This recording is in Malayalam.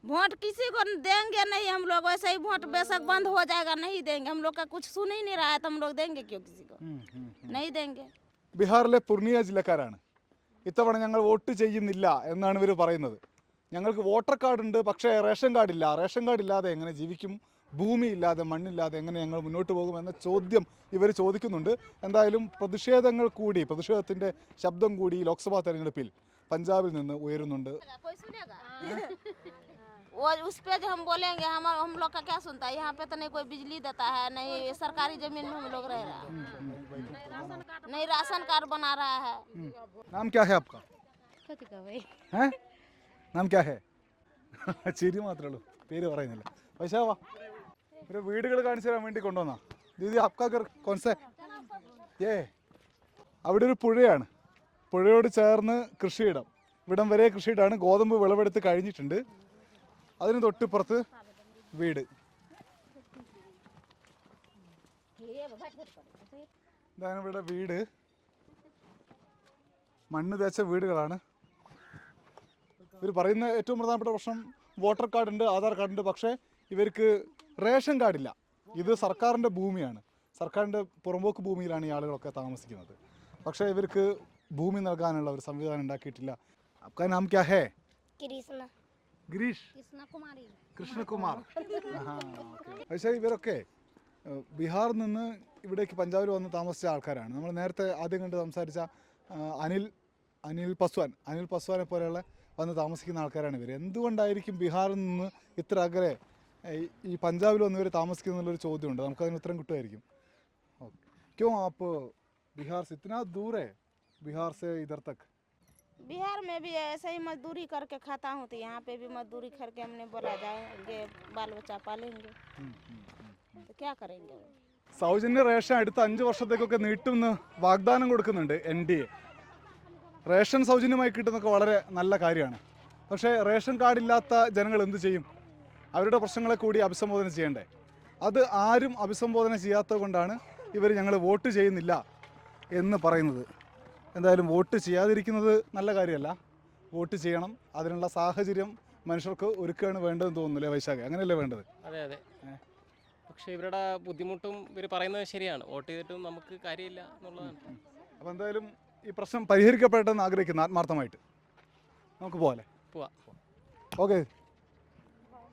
वोट किसी को देंगे नहीं हम लोग, वैसे ही वोट बेशक बंद हो जाएगा, नहीं देंगे। हम लोग का कुछ सुन ही नहीं रहा है तो हम लोग देंगे क्यों किसी को? नहीं देंगे। ബീഹാറിലെ പൂർണിയ ജില്ലക്കാരാണ്. ഇത്തവണ ഞങ്ങൾ വോട്ട് ചെയ്യുന്നില്ല എന്നാണ് ഇവർ പറയുന്നത്. ഞങ്ങൾക്ക് വോട്ടർ കാർഡ് ഉണ്ട്, പക്ഷേ റേഷൻ കാർഡില്ല. റേഷൻ കാർഡ് ഇല്ലാതെ എങ്ങനെ ജീവിക്കും? ഭൂമിയില്ലാതെ മണ്ണില്ലാതെ എങ്ങനെ ഞങ്ങൾ മുന്നോട്ട് പോകുമെന്ന ചോദ്യം ഇവർ ചോദിക്കുന്നുണ്ട്. എന്തായാലും പ്രതിഷേധങ്ങൾ കൂടി, പ്രതിഷേധത്തിൻ്റെ ശബ്ദം കൂടി ലോക്സഭാ തെരഞ്ഞെടുപ്പിൽ പഞ്ചാബിൽ നിന്ന് ഉയരുന്നുണ്ട്. वो उस पे जो हम बोलेंगे हम लोग का क्या सुनता है? यहाँ पे तो नहीं कोई बिजली देता है, नहीं सरकारी जमीन में हम लोग रह रहा है, नहीं राशन कार्ड बना रहा है। नाम क्या है आपका? हैं? नाम क्या है? ചിരി മാത്രമേ ഉള്ളൂ, പേര് പറയുന്നില്ല. പൈസ വാ, ഒരു വീടുകൾ കാണിച്ചു തരാൻ വേണ്ടി കൊണ്ടുവന്നാ. ദീദി ആപ്കാ ഘർ കോൺസെ? ഏ അവിടെ ഒരു പുഴയാണ്, പുഴയോട് ചേർന്ന് കൃഷിയിടം. ഇവിടം വരെ കൃഷിയിടാണ്. ഗോതമ്പ് വിളവെടുത്ത് കഴിഞ്ഞിട്ടുണ്ട്. അതിന് തൊട്ടിപ്പുറത്ത് വീട്. ഇതാണ് ഇവിടെ വീട്. മണ്ണ് തേച്ച വീടുകളാണ്. ഇവർ പറയുന്ന ഏറ്റവും പ്രധാനപ്പെട്ട പ്രശ്നം വോട്ടർ കാർഡുണ്ട്, ആധാർ കാർഡുണ്ട്, പക്ഷേ ഇവർക്ക് റേഷൻ കാർഡില്ല. ഇത് സർക്കാരിൻ്റെ ഭൂമിയാണ്, സർക്കാരിൻ്റെ പുറമ്പോക്ക് ഭൂമിയിലാണ് ഈ ആളുകളൊക്കെ താമസിക്കുന്നത്. പക്ഷേ ഇവർക്ക് ഭൂമി നൽകാനുള്ള ഒരു സംവിധാനം ഉണ്ടാക്കിയിട്ടില്ല. आपका नाम क्या है? कृष्णा गिरीश कृष्णकुमारी കൃഷ്ണകുമാർ. പക്ഷേ ഇവരൊക്കെ ബീഹാറിൽ നിന്ന് ഇവിടേക്ക് പഞ്ചാബിൽ വന്ന് താമസിച്ച ആൾക്കാരാണ്. നമ്മൾ നേരത്തെ ആദ്യം കണ്ട് സംസാരിച്ച അനിൽ പസ്വാനെ പോലെയുള്ള വന്ന് താമസിക്കുന്ന ആൾക്കാരാണ് ഇവർ. എന്തുകൊണ്ടായിരിക്കും ബീഹാറിൽ നിന്ന് ഇത്ര അകലെ ഈ പഞ്ചാബിൽ വന്ന് ഇവർ താമസിക്കുന്നുള്ളൊരു ചോദ്യമുണ്ട്. നമുക്കതിന് ഉത്തരം കിട്ടുമായിരിക്കും. ഓക്കെ, ക്യോं आप बिहार से इतना दूर है, बिहार से इधर तक? बिहार में भी ऐसे ही मजदूरी करके खाता हूँ, तो यहाँ पे भी मजदूरी करके हमने बोला जाएंगे, बाल बच्चा पालेंगे, तो क्या करेंगे? സൗജന്യ റേഷൻ അടുത്ത 5 വർഷത്തേക്കൊക്കെ നീട്ടുമെന്ന് വാഗ്ദാനം കൊടുക്കുന്നുണ്ട് NDA. റേഷൻ സൗജന്യമായി കിട്ടുന്നതൊക്കെ വളരെ നല്ല കാര്യമാണ്. പക്ഷേ റേഷൻ കാർഡില്ലാത്ത ജനങ്ങൾ എന്ത് ചെയ്യും? അവരുടെ പ്രശ്നങ്ങളെ കൂടി അഭിസംബോധന ചെയ്യണ്ടേ? അത് ആരും അഭിസംബോധന ചെയ്യാത്തത് കൊണ്ടാണ് ഇവർ ഞങ്ങൾ വോട്ട് ചെയ്യുന്നില്ല എന്ന് പറയുന്നത്. എന്തായാലും വോട്ട് ചെയ്യാതിരിക്കുന്നത് നല്ല കാര്യമല്ല, വോട്ട് ചെയ്യണം. അതിനുള്ള സാഹചര്യം മനുഷ്യർക്ക് ഒരുക്കുകയാണ് വേണ്ടതെന്ന് തോന്നുന്നില്ലേ വൈശാഖ? അങ്ങനെയല്ലേ വേണ്ടത്? അതെ അതെ. പക്ഷേ ഇവരുടെ ബുദ്ധിമുട്ടും ഇവർ പറയുന്നത് ശരിയാണ്, വോട്ട് ചെയ്തിട്ടും നമുക്ക് കാര്യമില്ല എന്നുള്ളതാണ്. അപ്പോൾ എന്തായാലും ഈ പ്രശ്നം പരിഹരിക്കപ്പെട്ടെന്ന് ആഗ്രഹിക്കുന്നു ആത്മാർത്ഥമായിട്ട്. നമുക്ക് പോകാം. പോവാം. ഓക്കെ.